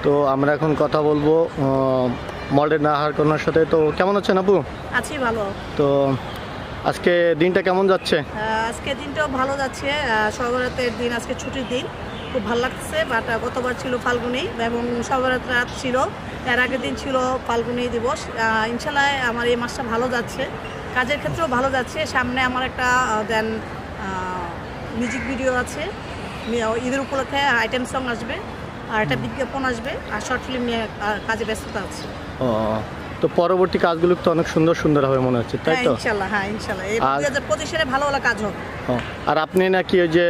তো আমরা এখন কথা বলবো মডেল নাহার কন্যার সাথে। তো কেমন আছেন আপু? আছি ভালো। তো আজকে দিনটা কেমন যাচ্ছে? আজকে দিনটাও ভালো যাচ্ছে। সবরাতের দিন, আজকে ছুটির দিন, খুব ভালো লাগছে। বাট গতবার ছিল ফাল্গুনী এবং সবরাত রাত ছিল, এর আগের দিন ছিল ফাল্গুনী দিবস। ইনশাল্লাহ আমার এই মাসটা ভালো যাচ্ছে, কাজের ক্ষেত্রেও ভালো যাচ্ছে। সামনে আমার একটা দেন মিউজিক ভিডিও আছে, ঈদের উপলক্ষে আইটেম সং আসবে, আর একটা বিজ্ঞাপন আসবে, আর শর্ট ফিল্ম নিয়ে কাজে ব্যস্ততা আছে। তো পরবর্তী কাজগুলো তো অনেক সুন্দর সুন্দর হবে মনে হচ্ছে, তাই তো? ইনশাল্লাহ, হ্যাঁ ইনশাল্লাহ এই 2025 ভালো ভালো কাজ হবে। আর আপনি নাকি ওই যে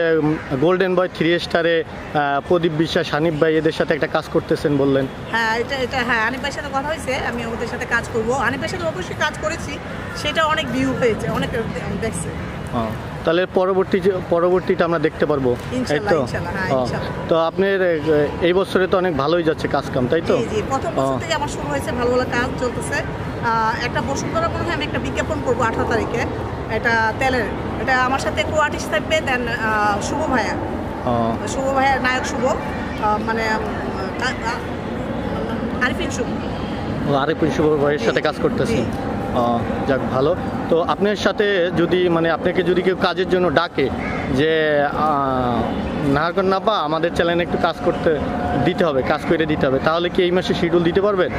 গোল্ডেন বয় 3 স্টারে প্রদীপ বিশ্বাস, হানিফ ভাই এদের সাথে একটা কাজ করতেছেন বললেন? হ্যাঁ, এটা হ্যাঁ, হানিফ ভাইয়ের সাথে কথা হয়েছে, আমি ওদের সাথে কাজ করব। হানিফ ভাইয়ের সাথে অবশ্যই কাজ করেছি, সেটা অনেক ভিউ হয়েছে, অনেক দেখছে। তাহলে পরবর্তীটা আমরা দেখতে পারবো, তাই তো? তো আপনার এই বছরে তো অনেক ভালোই যাচ্ছে কাজ কাম, তাই তো? জি, প্রথম বছর থেকে আমার শুরু হয়েছে, ভালো ভালো কাজ চলতেছে। একটা বসুন্ধরা মনে হয় আমি একটা বিজ্ঞাপন করবো 18 তারিখে, এটা তেলের। এটা আমার সাথে কো আর্টিস্ট থাকবে, দেন শুভ ভাইয়া, নায়ক শুভ, মানে আরিফিন শুভ ভাইয়ের সাথে কাজ করতেছি। যাক ভালো। তো আপনার সাথে যদি আপনাকে যদি কেউ কাজের জন্য ডাকে যে নাহার কন্যা আপা আমাদের চ্যানেলে একটু কাজ করতে দিতে হবে, কাজ করে দিতে হবে, তাহলে কি এই মাসে শিডিউল দিতে পারবেন?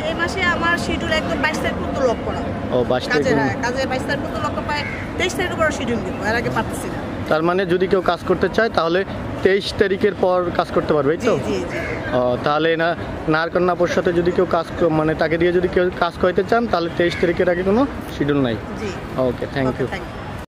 এই মাসে আমার শিডিউল একদম 22 তারিখ পর্যন্ত লক করা। 22 তারিখ? কাজে 22 তারিখ পর্যন্ত লক পায়, 23 তারিখের পর শিডিউল দিব, এর আগে পারতেছি না। তার মানে যদি কেউ কাজ করতে চায় তাহলে 23 তারিখের পর কাজ করতে পারবে, এই তো? তাহলে নাহার কন্যা আপুর সাথে যদি কেউ কাজ তাকে দিয়ে যদি কেউ কাজ করাইতে চান তাহলে 23 তারিখের আগে কোনো শিডিউল নাই। ওকে, থ্যাংক ইউ।